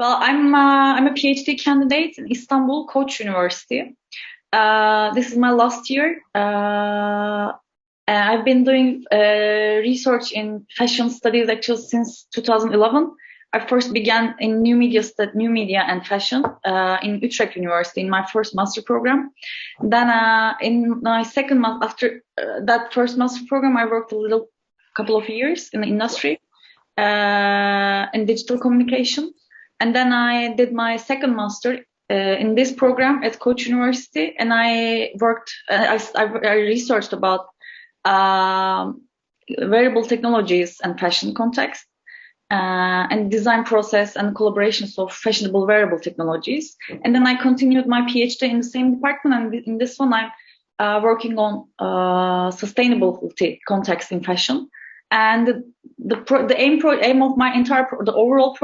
I'm a PhD candidate in Istambul University. This is my last year. I've been doing research in fashion studies actually since 2011. I first began in new media and fashion in Utrecht University in my first master program. Then in my second month after that first master program, I worked a couple of years in the industry in digital communication. And then I did my second master in this program at Koç University, and I worked. I researched about wearable technologies and fashion context, and design process and collaborations of fashionable wearable technologies. And then I continued my PhD in the same department, and in this one I'm working on sustainability context in fashion. And the aim of my overall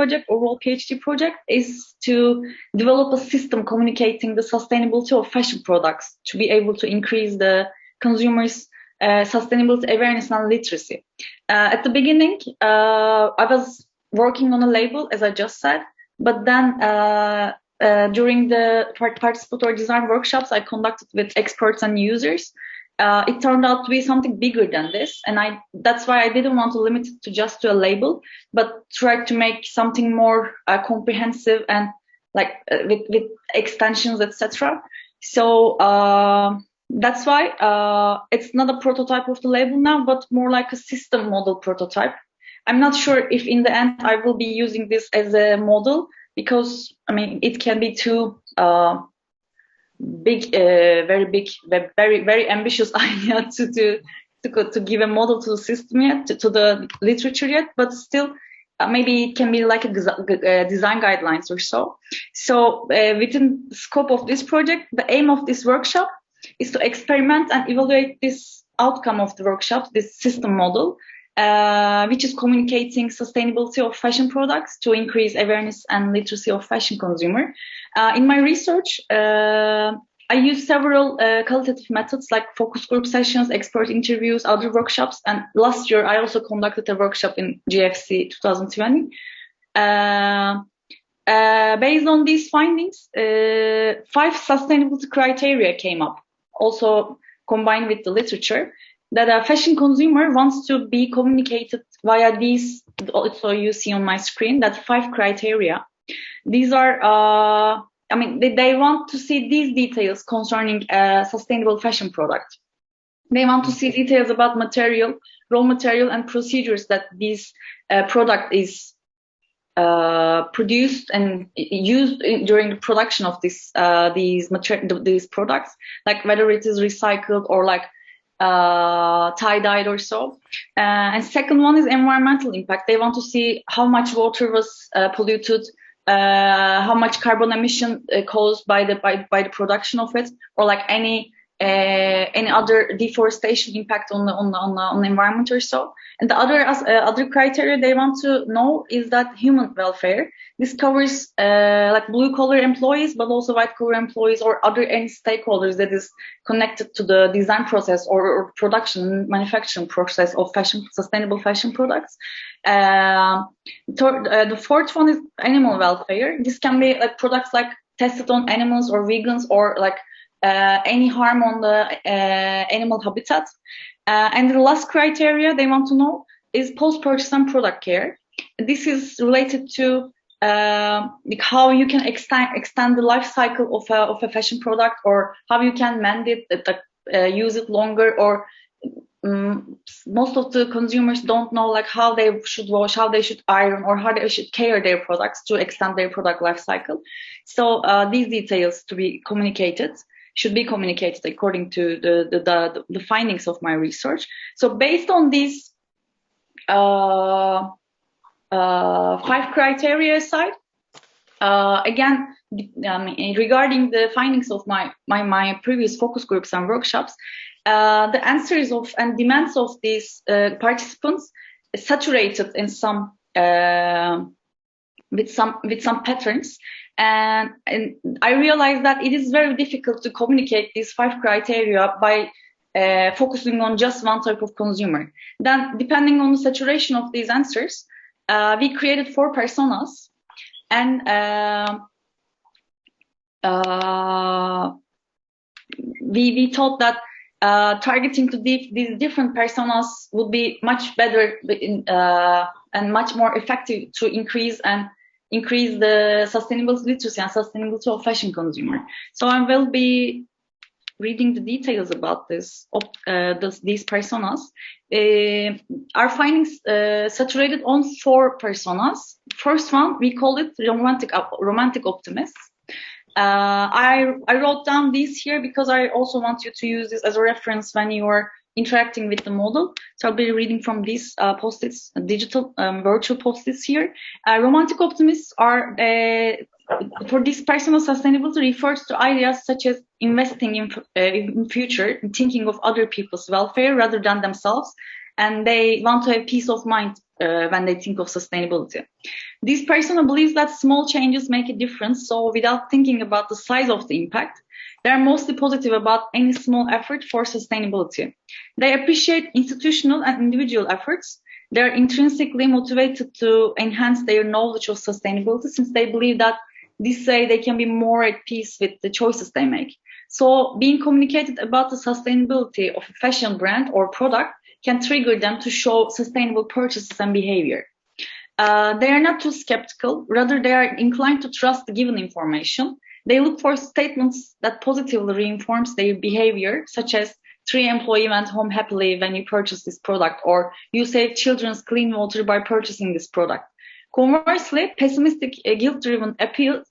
PhD project is to develop a system communicating the sustainability of fashion products to be able to increase the consumers' sustainability awareness and literacy. At the beginning, I was working on a label, as I just said, but then during the participatory design workshops I conducted with experts and users, it turned out to be something bigger than this, and that's why I didn't want to limit it to a label, but try to make something more comprehensive and with extensions, etc. So that's why it's not a prototype of the label now, but more like a system model prototype. I'm not sure if in the end I will be using this as a model, because it can be too big, very ambitious idea to give a model to the system yet, to the literature yet, but still maybe it can be like a design guidelines or so. So within the scope of this project, the aim of this workshop is to experiment and evaluate this outcome of the workshop, this system model, which is communicating sustainability of fashion products to increase awareness and literacy of fashion consumer. In my research, I use several qualitative methods like focus group sessions, expert interviews, other workshops, and last year I also conducted a workshop in GFC 2020. Based on these findings, 5 sustainability criteria came up, also combined with the literature, that a fashion consumer wants to be communicated via these. Also, you see on my screen that 5 criteria. These are, they want to see these details concerning a sustainable fashion product. They want to see details about material, raw material, and procedures that this product is produced and used during the production of these products, like whether it is recycled or like tie-dyed or so. And second one is environmental impact. They want to see how much water was polluted, how much carbon emission caused by the production of it, or like any other deforestation impact on the environment or so. And the other criteria they want to know is that human welfare. This covers like blue collar employees, but also white collar employees or any stakeholders that is connected to the design process or production manufacturing process of sustainable fashion products. The fourth one is animal welfare. This can be like products like tested on animals or vegans, or like any harm on the animal habitat. And the last criteria they want to know is post-purchase and product care. This is related to like how you can extend the life cycle of a fashion product, or how you can mend it, use it longer, or most of the consumers don't know like how they should wash, how they should iron, or how they should care their products to extend their product life cycle. So these details should be communicated according to the findings of my research. So based on these 5 criteria aside, again, regarding the findings of my previous focus groups and workshops, the answers of and demands of these participants is saturated in some with some patterns. And I realized that it is very difficult to communicate these 5 criteria by focusing on just one type of consumer. Then, depending on the saturation of these answers, we created 4 personas. And we thought that targeting to these different personas would be much better and much more effective to increase the sustainability literacy and sustainability of fashion consumer. So I will be reading the details about these personas. Our findings saturated on 4 personas. First one, we call it romantic optimists. I wrote down these here because I also want you to use this as a reference when you are interacting with the model. So I'll be reading from these post-its, digital virtual post-its here. Romantic optimists are, for this personal sustainability, refers to ideas such as investing in future, thinking of other people's welfare rather than themselves, and they want to have peace of mind when they think of sustainability. This person believes that small changes make a difference, so without thinking about the size of the impact, they are mostly positive about any small effort for sustainability. They appreciate institutional and individual efforts. They are intrinsically motivated to enhance their knowledge of sustainability since they believe that this way they can be more at peace with the choices they make. So being communicated about the sustainability of a fashion brand or product can trigger them to show sustainable purchases and behavior. They are not too skeptical, rather they are inclined to trust the given information. They look for statements that positively reinforce their behavior, such as 3 employees went home happily when you purchase this product, or you save children's clean water by purchasing this product. Conversely, pessimistic guilt-driven appeals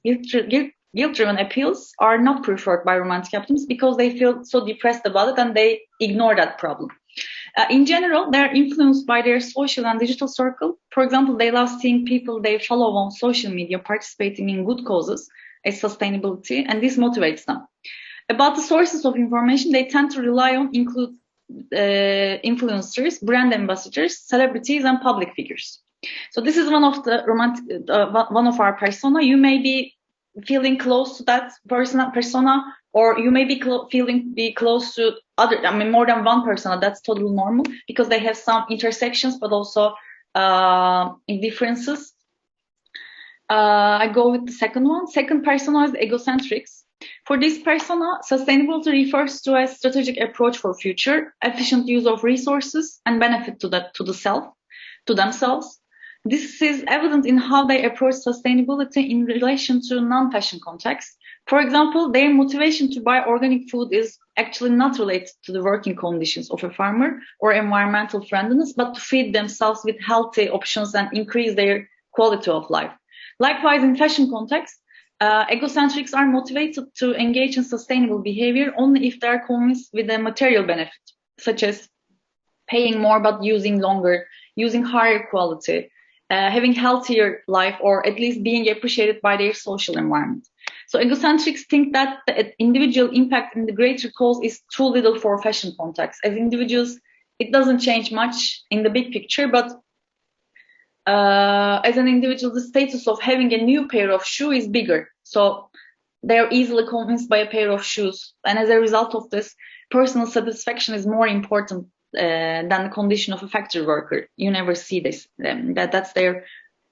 are not preferred by romantic optimists because they feel so depressed about it and they ignore that problem. In general, they are influenced by their social and digital circle. For example, they love seeing people they follow on social media participating in good causes as sustainability, and this motivates them. About the sources of information, they tend to rely on include influencers, brand ambassadors, celebrities, and public figures. So this is one of the one of our persona. You may be feeling close to that persona, or you may be close to more than one persona. That's totally normal because they have some intersections, but also differences. I go with the second one. Second persona is egocentrics. For this persona, sustainability refers to a strategic approach for future, efficient use of resources, and benefit to themselves. This is evident in how they approach sustainability in relation to non-fashion contexts. For example, their motivation to buy organic food is actually not related to the working conditions of a farmer or environmental friendliness, but to feed themselves with healthy options and increase their quality of life. Likewise, in fashion context, egocentrics are motivated to engage in sustainable behavior only if they are convinced with a material benefit, such as paying more but using longer, using higher quality, having healthier life, or at least being appreciated by their social environment. So egocentrics think that the individual impact in the greater cause is too little for fashion context. As individuals, it doesn't change much in the big picture, but as an individual, the status of having a new pair of shoes is bigger. So they're easily convinced by a pair of shoes. And as a result of this, personal satisfaction is more important than the condition of a factory worker. You never see this. That's their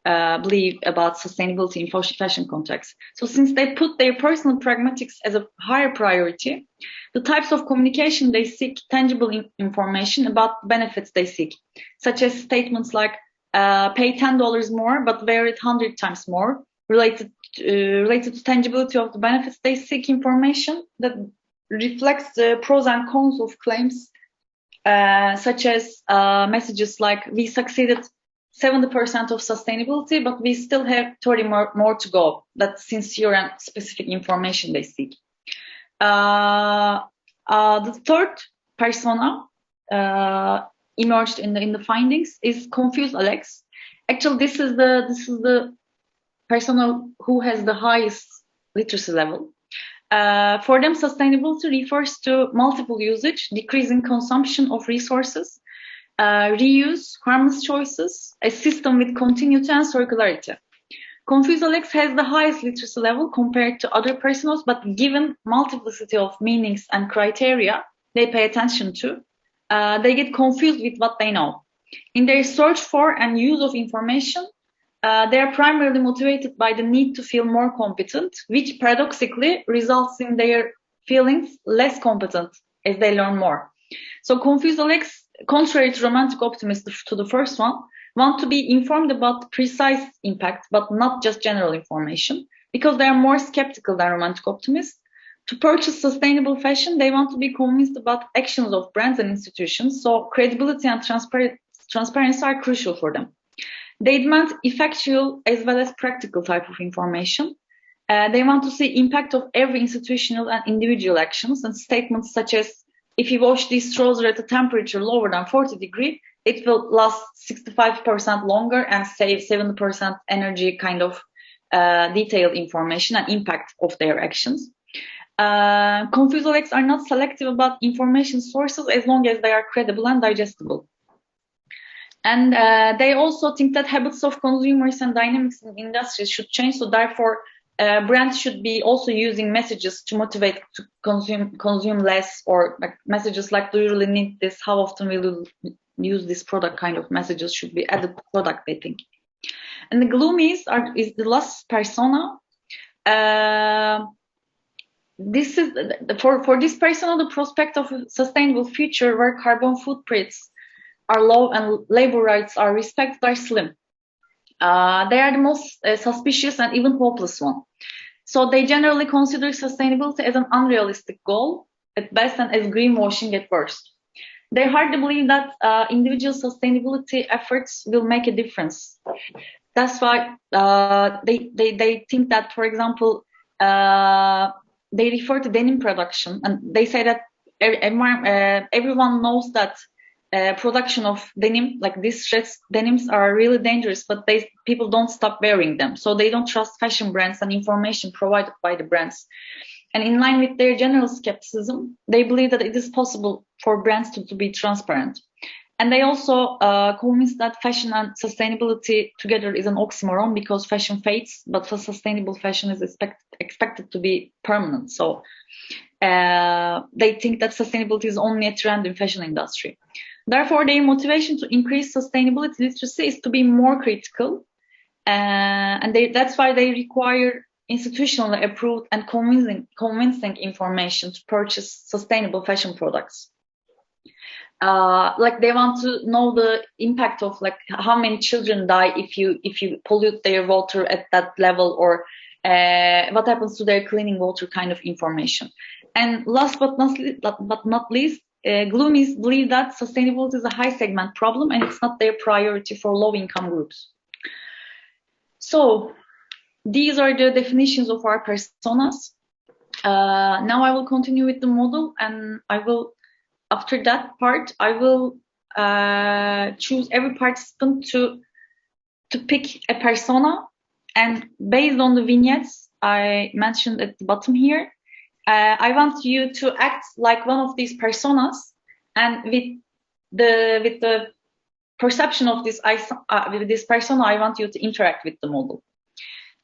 belief about sustainability in fashion context. So since they put their personal pragmatics as a higher priority, the types of communication they seek tangible information about benefits they seek, such as statements like pay $10 more but wear it 100 times more, related to tangibility of the benefits. They seek information that reflects the pros and cons of claims, such as messages like we succeeded 70% of sustainability, but we still have 30 more to go. That's sincere and specific information they seek. The third persona emerged in the findings is confused Alex. Actually, this is the persona who has the highest literacy level. For them, sustainability refers to multiple usage, decreasing consumption of resources, reuse, harmless choices, a system with continuity and circularity. Confused Alex has the highest literacy level compared to other personas, but given multiplicity of meanings and criteria they pay attention to, they get confused with what they know. In their search for and use of information, they are primarily motivated by the need to feel more competent, which paradoxically results in their feelings less competent as they learn more. So confused Alex, contrary to romantic optimists to the first one, want to be informed about precise impact, but not just general information, because they are more skeptical than romantic optimists. To purchase sustainable fashion, they want to be convinced about actions of brands and institutions, so credibility and transparency are crucial for them. They demand effectual as well as practical type of information. They want to see impact of every institutional and individual actions, and statements such as, if you wash these trousers at a temperature lower than 40 degrees, it will last 65% longer and save 70% energy, kind of detailed information and impact of their actions. Confused Alex are not selective about information sources as long as they are credible and digestible. And they also think that habits of consumers and dynamics in industries should change, so therefore brands should be also using messages to motivate to consume less, or like messages like, do you really need this, how often will you use this product, kind of messages should be added to product, they think. And the gloomies is the last persona. This is for this persona the prospect of a sustainable future where carbon footprints are low and labor rights are respected are slim. They are the most suspicious and even hopeless one. So they generally consider sustainability as an unrealistic goal at best and as greenwashing at worst. They hardly believe that individual sustainability efforts will make a difference. That's why they think that, for example, they refer to denim production, and they say that everyone knows that production of denim, like these denims, are really dangerous, but people don't stop wearing them. So they don't trust fashion brands and information provided by the brands. And in line with their general skepticism, they believe that it is possible for brands to be transparent. And they also convinced that fashion and sustainability together is an oxymoron, because fashion fades, but for sustainable fashion is expected to be permanent. So they think that sustainability is only a trend in fashion industry. Therefore, their motivation to increase sustainability literacy is to be more critical, and that's why they require institutionally approved and convincing information to purchase sustainable fashion products. Like they want to know the impact of like how many children die if you pollute their water at that level, or what happens to their cleaning water, kind of information. And last but not least, gloomies believe that sustainability is a high segment problem and it's not their priority for low income groups. So these are the definitions of our personas. Now I will continue with the model, and after that part, I will choose every participant to pick a persona, and based on the vignettes I mentioned at the bottom here, I want you to act like one of these personas, and with the perception of this with this persona, I want you to interact with the model.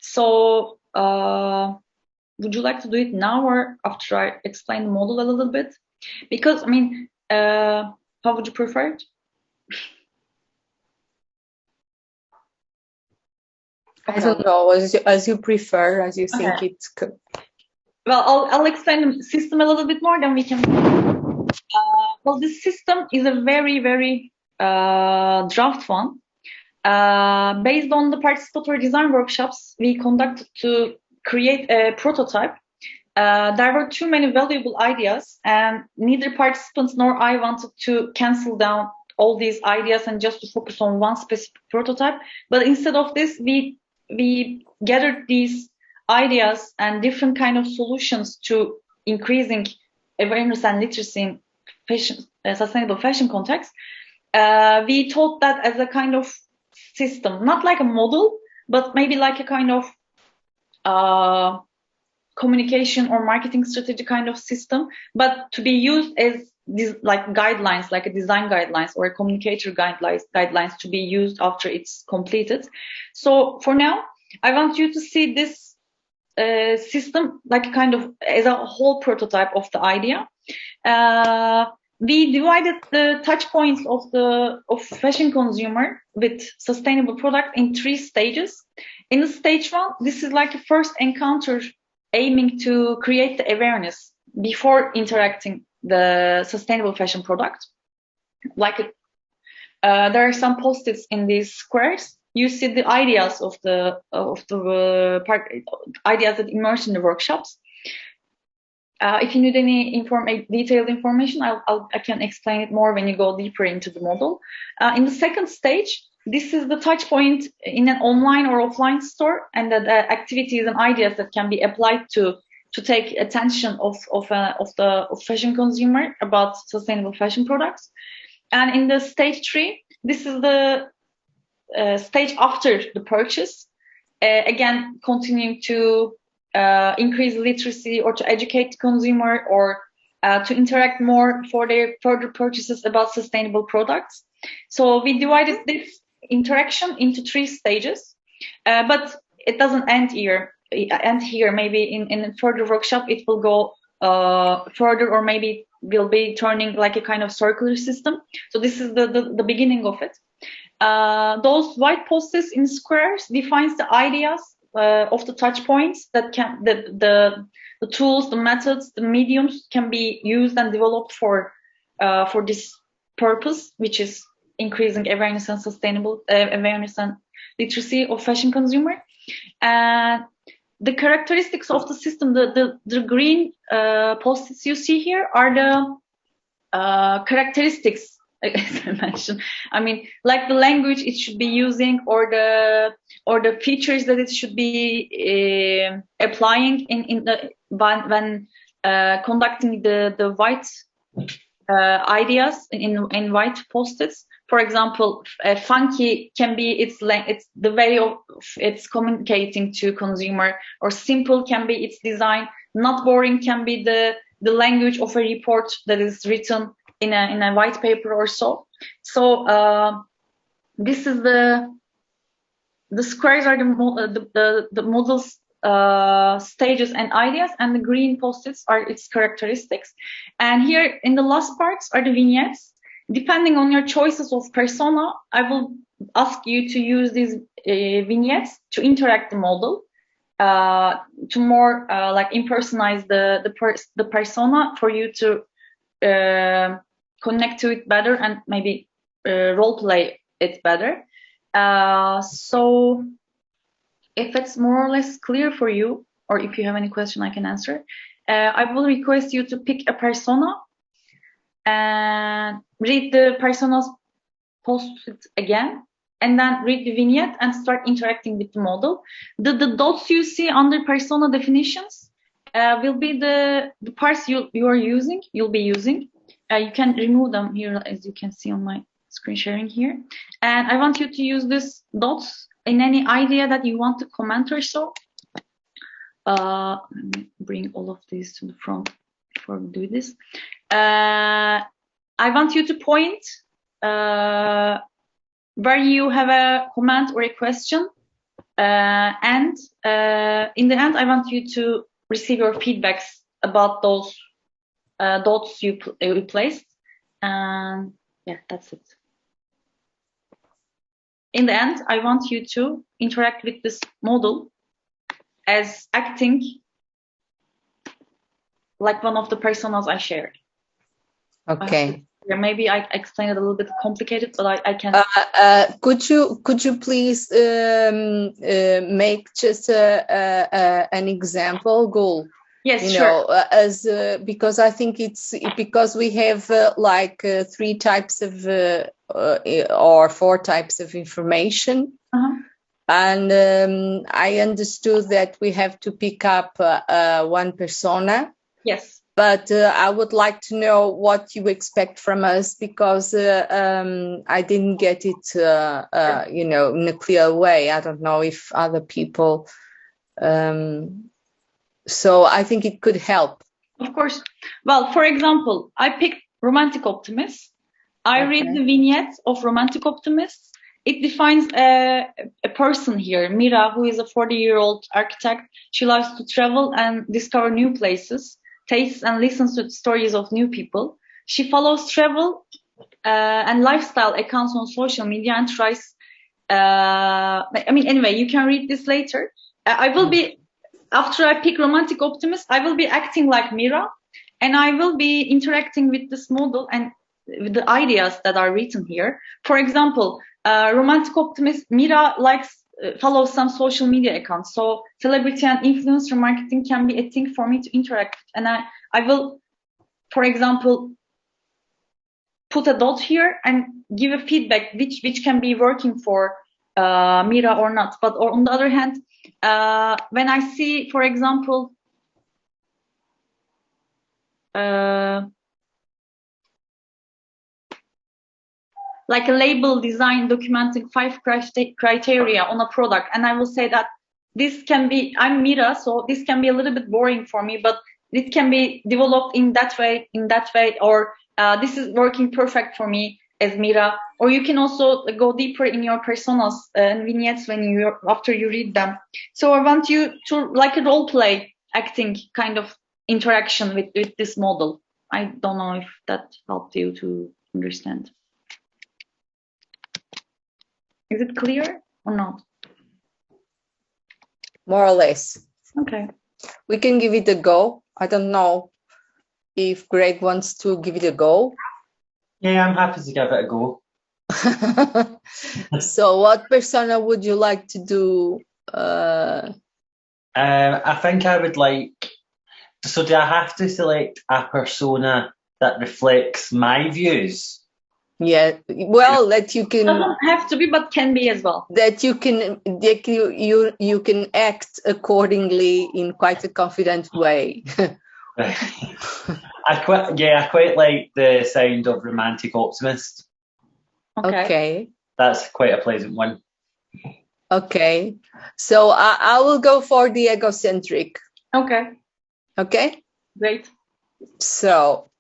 So would you like to do it now or after I explain the model a little bit? Because, I mean, how would you prefer it? I don't know, as you prefer, as you think it's good. Well, I'll explain the system a little bit more, then we can. Well, this system is a very, very draft one. Based on the participatory design workshops we conducted to create a prototype, there were too many valuable ideas, and neither participants nor I wanted to cancel down all these ideas and just to focus on one specific prototype. But instead of this, we gathered these ideas and different kind of solutions to increasing awareness and literacy in fashion, sustainable fashion context. We thought that as a kind of system, not like a model, but maybe like a kind of communication or marketing strategy kind of system, but to be used as like guidelines, like a design guidelines or a communicator guidelines to be used after it's completed. So for now, I want you to see this system like a kind of as a whole prototype of the idea. we divided the touch points of fashion consumer with sustainable product in 3 stages. In the stage 1, this is like a first encounter aiming to create the awareness before interacting the sustainable fashion product. Like there are some post-its in these squares. You see the ideas of the ideas that emerge in the workshops. If you need any detailed information, I can explain it more when you go deeper into the model. In the second stage, this is the touch point in an online or offline store, and the activities and ideas that can be applied to take attention of fashion consumer about sustainable fashion products. And in the stage 3, this is the stage after the purchase. Again, continuing to increase literacy or to educate the consumer or to interact more for their further purchases about sustainable products. So we divided this interaction into 3 stages, but it doesn't end here. Maybe in a further workshop it will go further, or maybe will be turning like a kind of circular system. So this is the beginning of it. Those white post-its in squares defines the ideas of the touch points that can the tools, the methods, the mediums can be used and developed for this purpose, which is increasing awareness and sustainable awareness and literacy of fashion consumer. And the characteristics of the system, the green post-its you see here are the characteristics, as I mentioned. I mean, like the language it should be using, or the features that it should be applying when conducting the white ideas in white post-its. For example, funky can be it's the way of it's communicating to consumer, or simple can be its design. Not boring can be the language of a report that is written in a white paper or so. So this is the squares are the model's stages and ideas, and the green post-its are its characteristics. And here in the last parts are the vignettes. Depending on your choices of persona, I will ask you to use these vignettes to interact the model, to more like impersonalize the persona for you to connect to it better and maybe role play it better. So if it's more or less clear for you, or if you have any question I can answer, I will request you to pick a persona and read the persona's post-it again, and then read the vignette and start interacting with the model. The dots you see under persona definitions will be the parts you'll be using. You can remove them here, as you can see on my screen sharing here. And I want you to use these dots in any idea that you want to comment or so. Let me bring all of these to the front before we do this. I want you to point where you have a comment or a question, and in the end I want you to receive your feedbacks about those dots you placed, and yeah, that's it. In the end, I want you to interact with this model as acting like one of the personas I shared. Okay. Yeah, maybe I explained it a little bit complicated, but I can. Could you please make just an example, Güll? Yes, sure. As because I think it's because we have like 3 types of or 4 types of information, and I understood that we have to pick up one persona. Yes. But I would like to know what you expect from us, because I didn't get it, in a clear way. I don't know if other people. So I think it could help. Of course. Well, for example, I picked romantic optimists. I read the vignette of romantic optimists. It defines a person here, Mira, who is a 40-year-old architect. She loves to travel and discover new places, tastes and listens to the stories of new people. She follows travel and lifestyle accounts on social media and tries. I mean, anyway, you can read this later. I will be, after I pick romantic optimist, I will be acting like Mira, and I will be interacting with this model and with the ideas that are written here. For example, romantic optimist Mira follows some social media accounts, so celebrity and influencer marketing can be a thing for me to interact with. And I will, for example, put a dot here and give a feedback which can be working for Mira or not. But on the other hand, when I see, for example, like a label design documenting 5 criteria on a product, and I will say that this can be, I'm Mira, so this can be a little bit boring for me, but it can be developed in that way, or this is working perfect for me as Mira. Or you can also go deeper in your personas and vignettes after you read them. So I want you to, like a role play acting kind of interaction with this model. I don't know if that helped you to understand. Is it clear or not? More or less. Okay. We can give it a go. I don't know if Greg wants to give it a go. Yeah, I'm happy to give it a go. So what persona would you like to do? I think I would like, so do I have to select a persona that reflects my views? Yeah, well, that you can. Doesn't have to be, but can be as well. That you can act accordingly in quite a confident way. I quite like the sound of romantic optimist. Okay. That's quite a pleasant one. Okay, so I will go for the egocentric. Okay. Okay. Great. So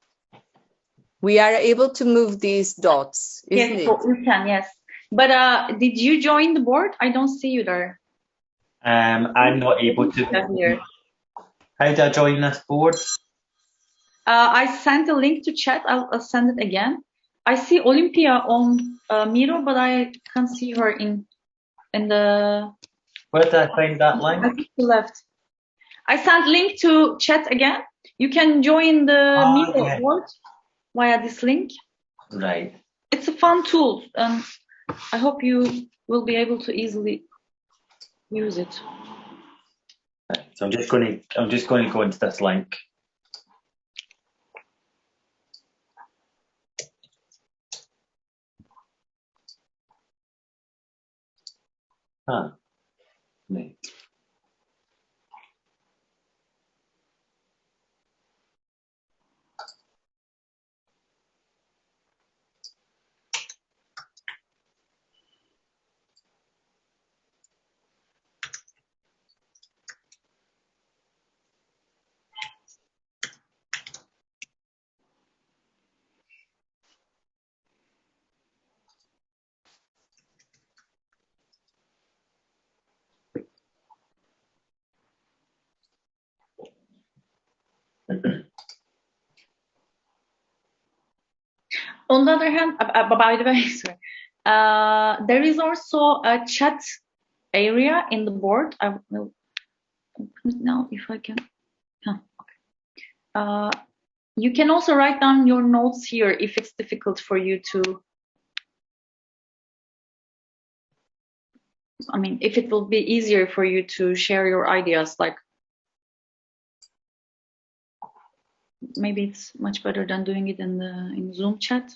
we are able to move these dots, isn't yes, it? So we can, yes. But did you join the board? I don't see you there. I'm not able to. Here. How do I join this board? I sent a link to chat. I'll send it again. I see Olympia on Miro, but I can't see her in the. Where did I find that link? I think she left. I sent link to chat again. You can join the Miro board via this link. Right. It's a fun tool, and I hope you will be able to easily use it. Right. So I'm just going to go into this link. Right. On the other hand, by the way, sorry, there is also a chat area in the board. I will open it now if I can. Okay. You can also write down your notes here if it's difficult for you to. I mean, if it will be easier for you to share your ideas, like maybe it's much better than doing it in Zoom chat.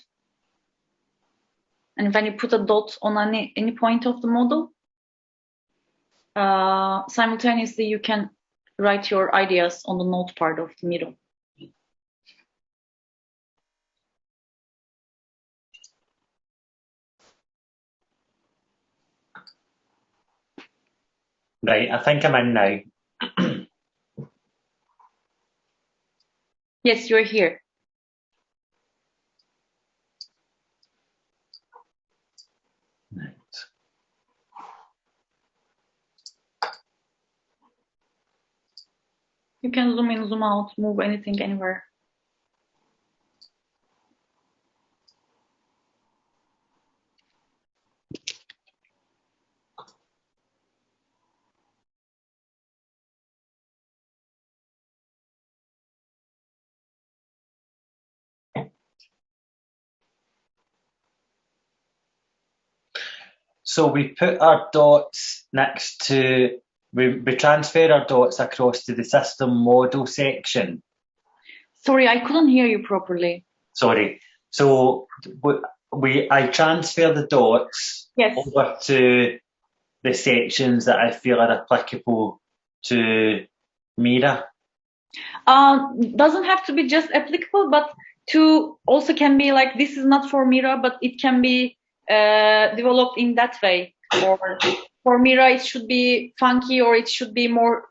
And when you put a dot on any point of the model, simultaneously you can write your ideas on the note part of the middle. Right, I think I'm in now. Yes, you're here. Right. You can zoom in, zoom out, move anything, anywhere. So we put our dots next to, we transfer our dots across to the system model section. Sorry, I couldn't hear you properly. Sorry. So I transfer the dots over to the sections that I feel are applicable to Mira. Doesn't have to be just applicable, but to also can be like, this is not for Mira, but it can be developed in that way. Or for Mira, it should be funky, or it should be more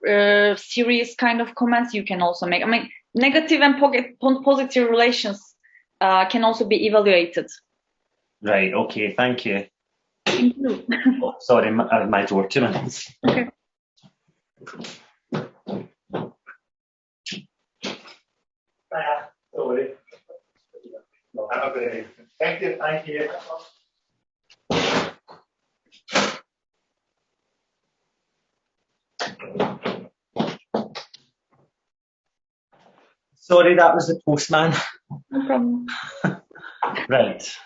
serious kind of comments you can also make. I mean, negative and positive relations can also be evaluated. Right, okay, thank you. Thank you. Oh, sorry, my door, 2 minutes. Okay. Sorry. Okay. Thank you, thank you. Sorry, that was the postman. No problem. Right.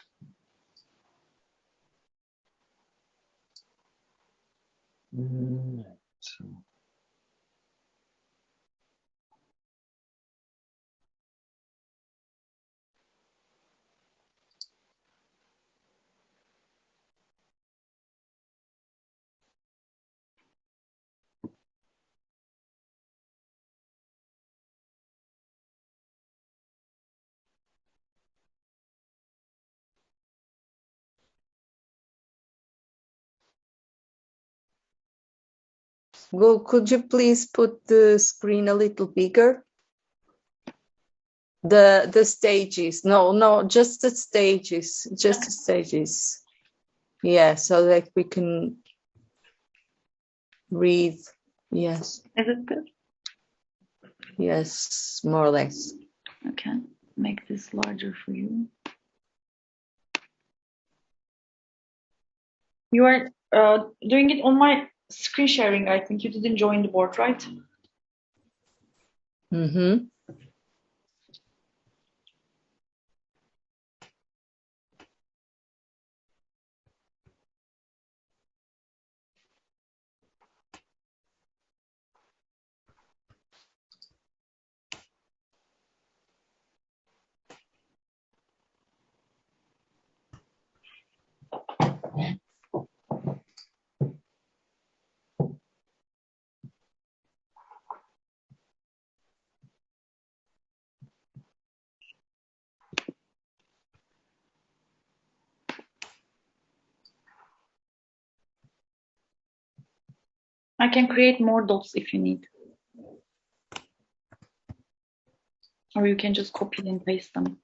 Well, could you please put the screen a little bigger? The stages. No, just the stages. Just the stages. Yeah, so that we can read. Yes. Is it good? Yes, more or less. Okay. Make this larger for you. You are doing it on my screen sharing. I think you didn't join the board, right? Mm-hmm. I can create more dots if you need. Or you can just copy and paste them.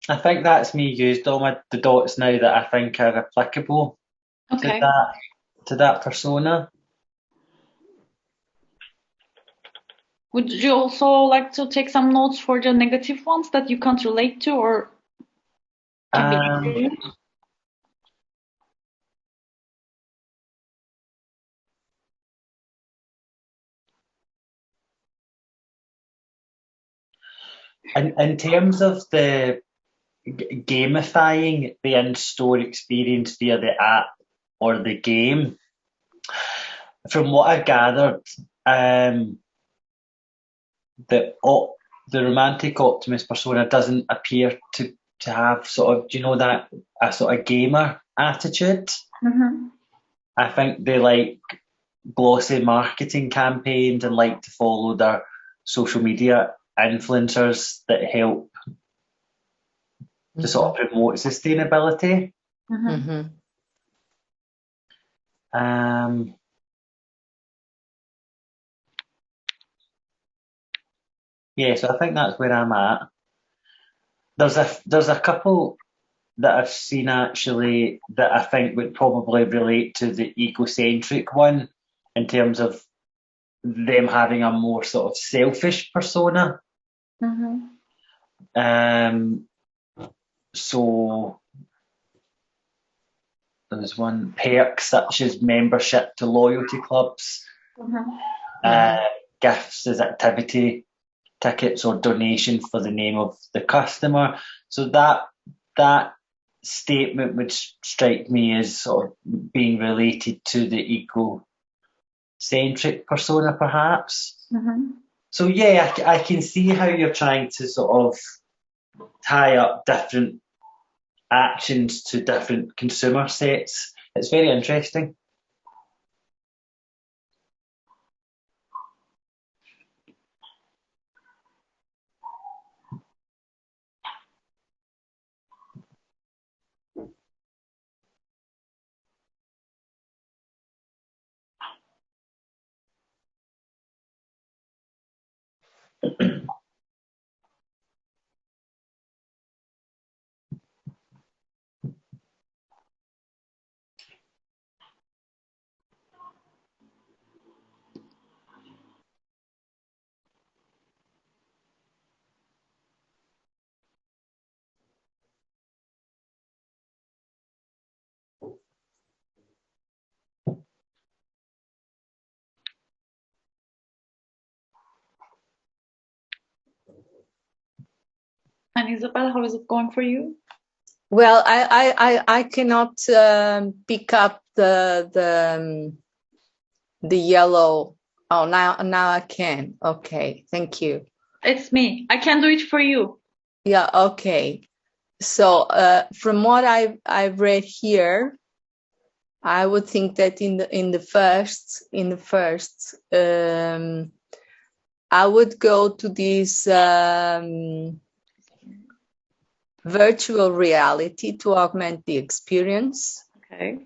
I think that's me used all the dots now that I think are applicable Okay. to that persona. Would you also like to take some notes for the negative ones that you can't relate to or can be experienced? In terms of the gamifying the in-store experience via the app or the game, from what I've gathered, the romantic optimist persona doesn't appear to have sort of, do you know, that a sort of gamer attitude. Mm-hmm. I think they like glossy marketing campaigns and like to follow their social media influencers that help to sort of promote sustainability. Mm-hmm. Yeah, so I think that's where I'm at. There's a couple that I've seen actually that I think would probably relate to the egocentric one in terms of them having a more sort of selfish persona. Mm-hmm. So there's one perks such as membership to loyalty clubs, gifts as activity tickets or donation for the name of the customer. So that statement would strike me as sort of being related to the egocentric persona, perhaps. Mm-hmm. So yeah, I can see how you're trying to sort of tie up different actions to different consumer sets. It's very interesting. And Isabel, how is it going for you? Well, I cannot pick up the yellow. Oh, now I can. Okay, thank you. It's me. I can do it for you. Yeah. Okay. So from what I've read here, I would think that in the first I would go to this virtual reality to augment the experience. Okay.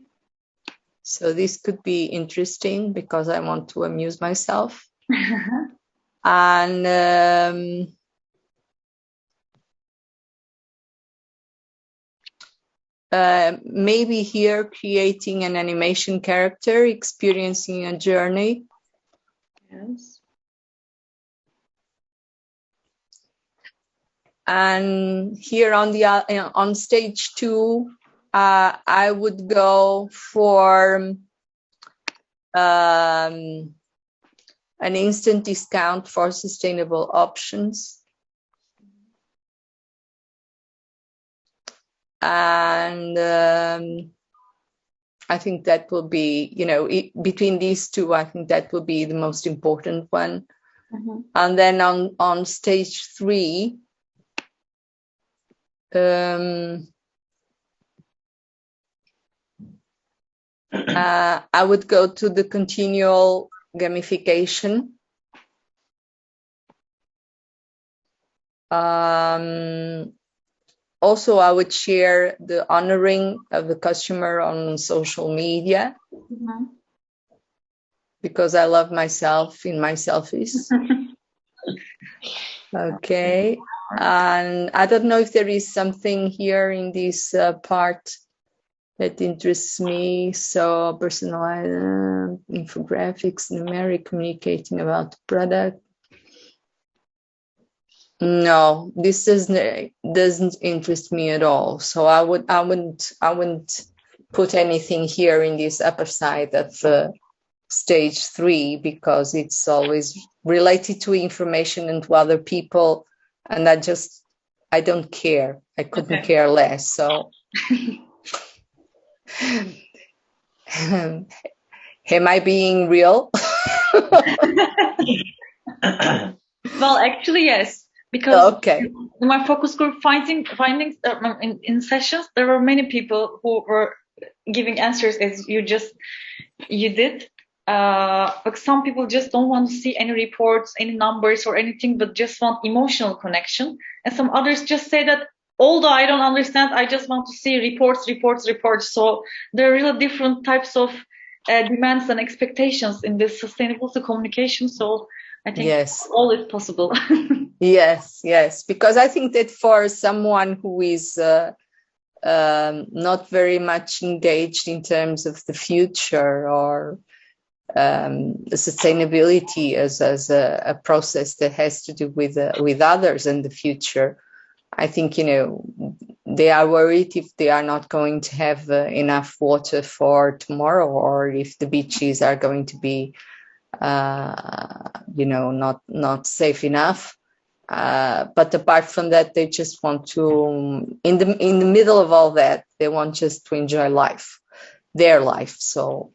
So this could be interesting because I want to amuse myself. And maybe here creating an animation character, experiencing a journey. Yes. And here on stage 2, I would go for an instant discount for sustainable options. And I think that will be, between these two, I think that will be the most important one. Mm-hmm. And then on stage 3, I would go to the continual gamification. Also, I would share the honoring of the customer on social media. Mm-hmm. Because I love myself in my selfies. Okay. And I don't know if there is something here in this part that interests me. So personalized infographics, numeric, communicating about the product. No, this doesn't interest me at all. So I wouldn't put anything here in this upper side of stage 3 because it's always related to information and to other people, and I don't care. I couldn't care less. So am I being real? Well, actually, yes. Because okay. In my focus group findings in sessions, there were many people who were giving answers as you did. But some people just don't want to see any reports, any numbers or anything, but just want emotional connection. And some others just say that, although I don't understand, I just want to see reports. So there are really different types of demands and expectations in this sustainability communication. So I think all is possible. Yes. Because I think that for someone who is not very much engaged in terms of the future or the sustainability as a process that has to do with others and the future, I think they are worried if they are not going to have enough water for tomorrow, or if the beaches are going to be not safe enough. But apart from that, they just want to, in the middle of all that, they want just to enjoy their life. So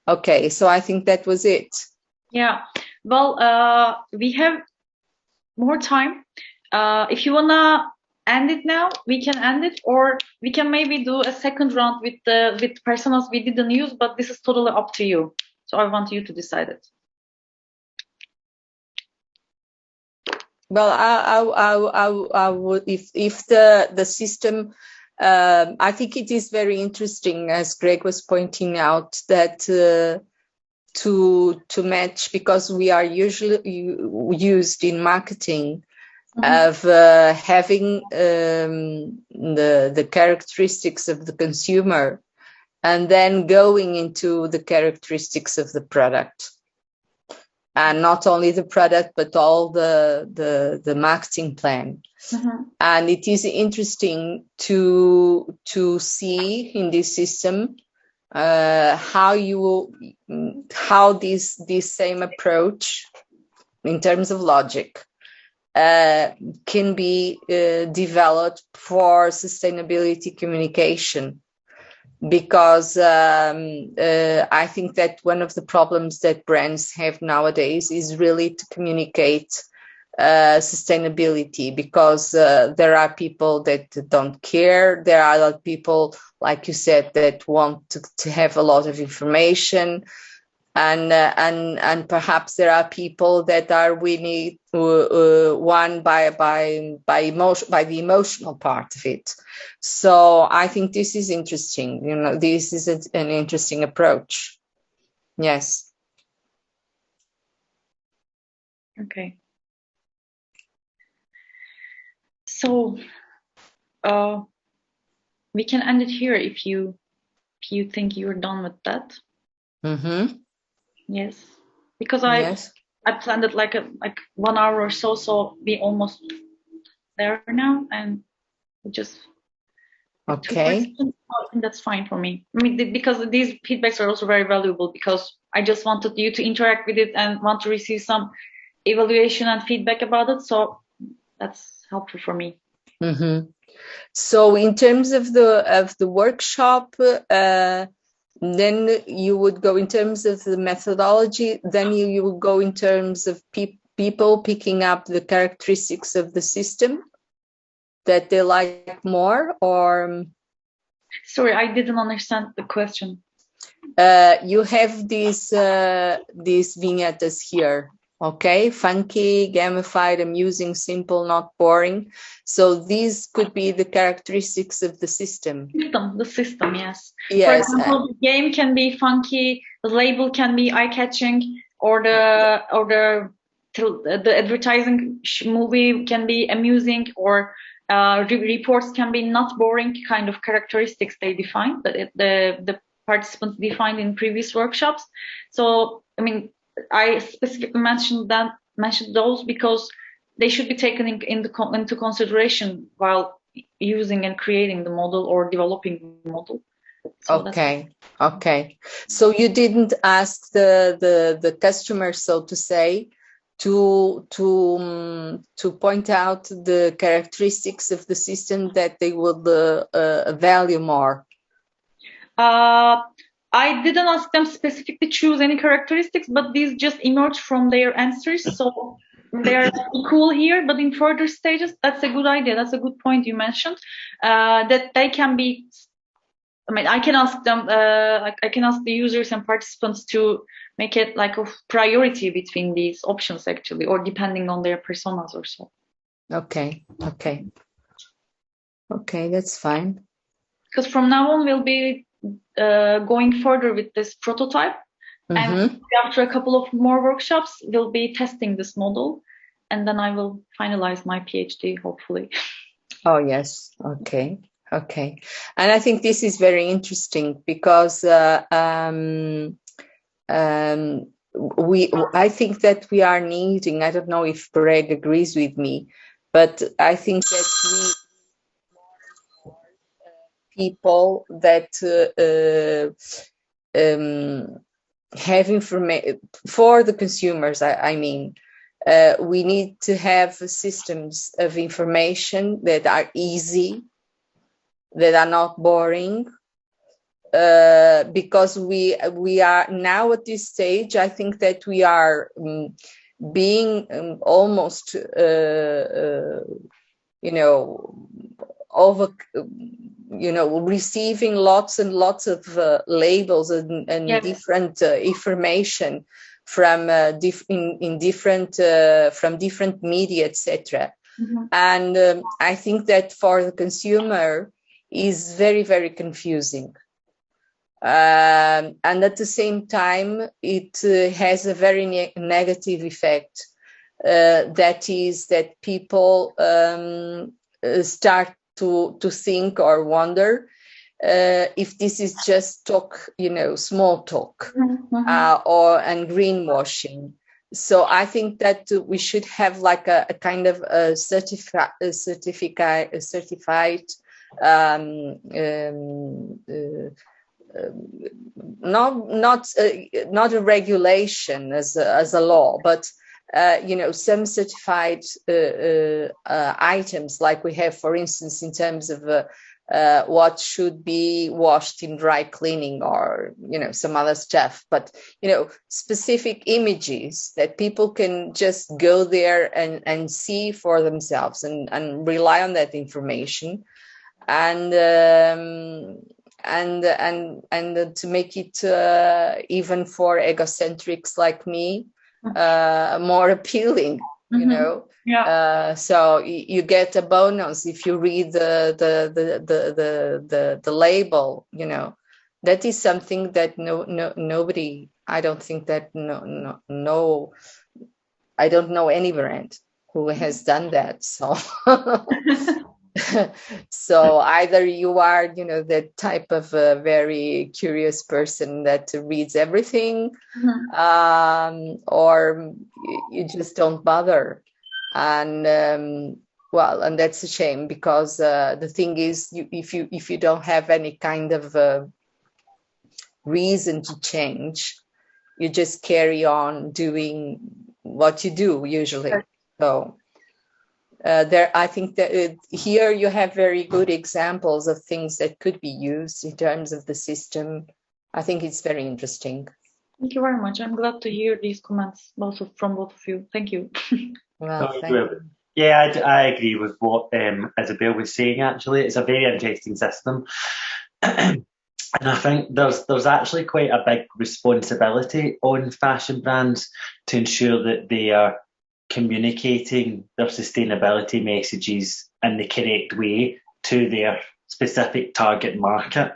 okay, so I think that was it. Yeah. Well, we have more time. If you wanna end it now, we can end it, or we can maybe do a second round with personas we didn't use, but this is totally up to you. So I want you to decide it. Well, I would, if the system, I think it is very interesting, as Greg was pointing out, that to match, because we are usually used in marketing of having the characteristics of the consumer and then going into the characteristics of the product. And not only the product, but all the marketing plan. And it is interesting to see in this system how this same approach in terms of logic can be developed for sustainability communication. Because I think that one of the problems that brands have nowadays is really to communicate sustainability, because there are people that don't care. There are other people, like you said, that want to have a lot of information, and perhaps there are people that are really won by the emotional part of it. So I think this is interesting. You know, this is an interesting approach. Yes. Okay. So we can end it here if you think you're done with that. Mm-hmm. Yes, because I planned it like 1 hour or so, so we almost there now, and just okay. I think that's fine for me. I mean, because these feedbacks are also very valuable, because I just wanted you to interact with it and want to receive some evaluation and feedback about it. So that's helpful for me. Mm-hmm. So in terms of the workshop, then you would go in terms of the methodology, then you would go in terms of people picking up the characteristics of the system that they like more, or? Sorry, I didn't understand the question. You have these vignettes here, okay? Funky, gamified, amusing, simple, not boring. So these could be the characteristics of the system. The system, yes. Yes. For example, the game can be funky, the label can be eye-catching, or the advertising movie can be amusing, or reports can be not boring, kind of characteristics they define, the participants defined in previous workshops. So, I mean, I specifically mentioned those because they should be taken into consideration while using and creating the model or developing the model. So okay. So you didn't ask the customer, so to say, to point out the characteristics of the system that they would value more? I didn't ask them specifically choose any characteristics, but these just emerged from their answers. So they're cool here, but in further stages, that's a good idea. That's a good point you mentioned. That they can be. I mean, I can ask them. I can ask the users and participants to make it like a priority between these options, actually, or depending on their personas or so. Okay, that's fine. Because from now on, we'll be going further with this prototype. And after a couple of more workshops, we'll be testing this model, and then I will finalize my PhD, hopefully. Oh, yes. Okay. And I think this is very interesting because I think that we are needing, I don't know if Greg agrees with me, but I think that we people that have information for the consumers. I mean, we need to have systems of information that are easy, that are not boring, because we are now at this stage. I think that we are being almost, receiving lots and lots of labels and yes. different information from from different media, etc. And I think that for the consumer is very, very confusing. And at the same time, it has a very negative effect. That is that people start to think or wonder if this is just talk, small talk, and greenwashing. So I think that we should have like a kind of a certified not a regulation as a law, but some certified items, like we have, for instance, in terms of what should be washed in dry cleaning, or some other stuff, but specific images that people can just go there and see for themselves, and rely on that information, and to make it even for egocentrics like me more appealing. So you get a bonus if you read the label. That is something that nobody. I don't think that I don't know any brand who has done that. So. So either you are, that type of a very curious person that reads everything, or you just don't bother. And and that's a shame, because the thing is, if you don't have any kind of reason to change, you just carry on doing what you do usually. So. I think that here you have very good examples of things that could be used in terms of the system. I think it's very interesting. Thank you very much. I'm glad to hear these comments from both of you. Thank you. Well, thank you. Yeah, I agree with what Isabel was saying. Actually, it's a very interesting system. And I think there's actually quite a big responsibility on fashion brands to ensure that they are communicating their sustainability messages in the correct way to their specific target market.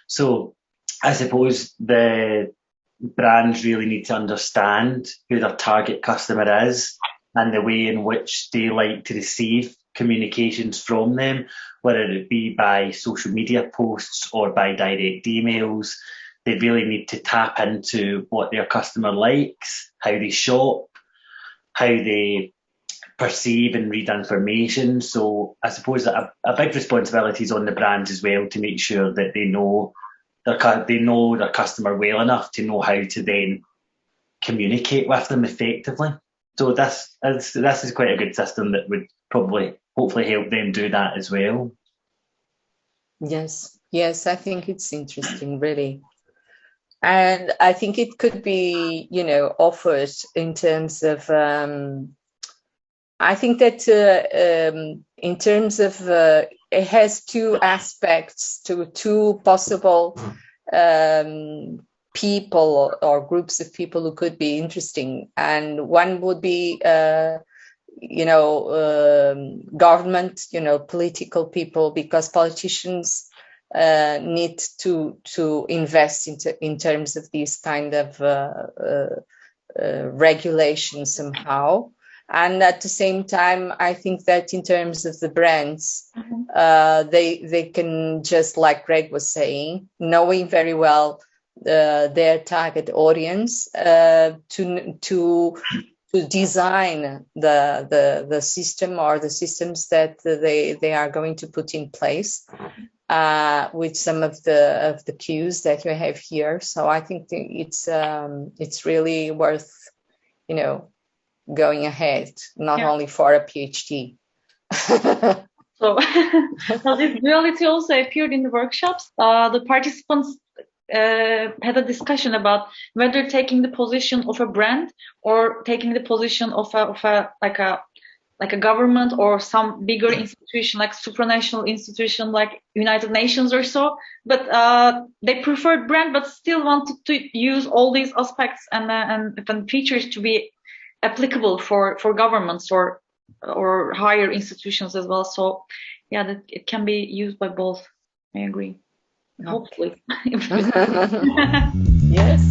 So I suppose the brands really need to understand who their target customer is and the way in which they like to receive communications from them, whether it be by social media posts or by direct emails. They really need to tap into what their customer likes, how they shop, how they perceive and read information. So I suppose that a big responsibility is on the brands as well, to make sure that they know their customer well enough to know how to then communicate with them effectively. So this is quite a good system that would hopefully help them do that as well. Yes, I think it's interesting, really. And I think it could be, offered in terms of, I think that in terms of, it has two aspects, two possible people or groups of people who could be interesting. And one would be, government, political people, because politicians need to invest in terms of these kind of regulations somehow. And at the same time, I think that in terms of the brands, they can, just like Greg was saying, knowing very well their target audience, to design the system or the systems that they are going to put in place, with some of the cues that you have here. So I think it's really worth, going ahead, not only for a PhD. So this duality also appeared in the workshops. The participants had a discussion about whether taking the position of a brand or taking the position of a government or some bigger institution, like supranational institution like United Nations or so. But they preferred brand, but still wanted to use all these aspects and features to be applicable for governments or higher institutions as well. So yeah, that it can be used by both. I agree. Hopefully. Yes.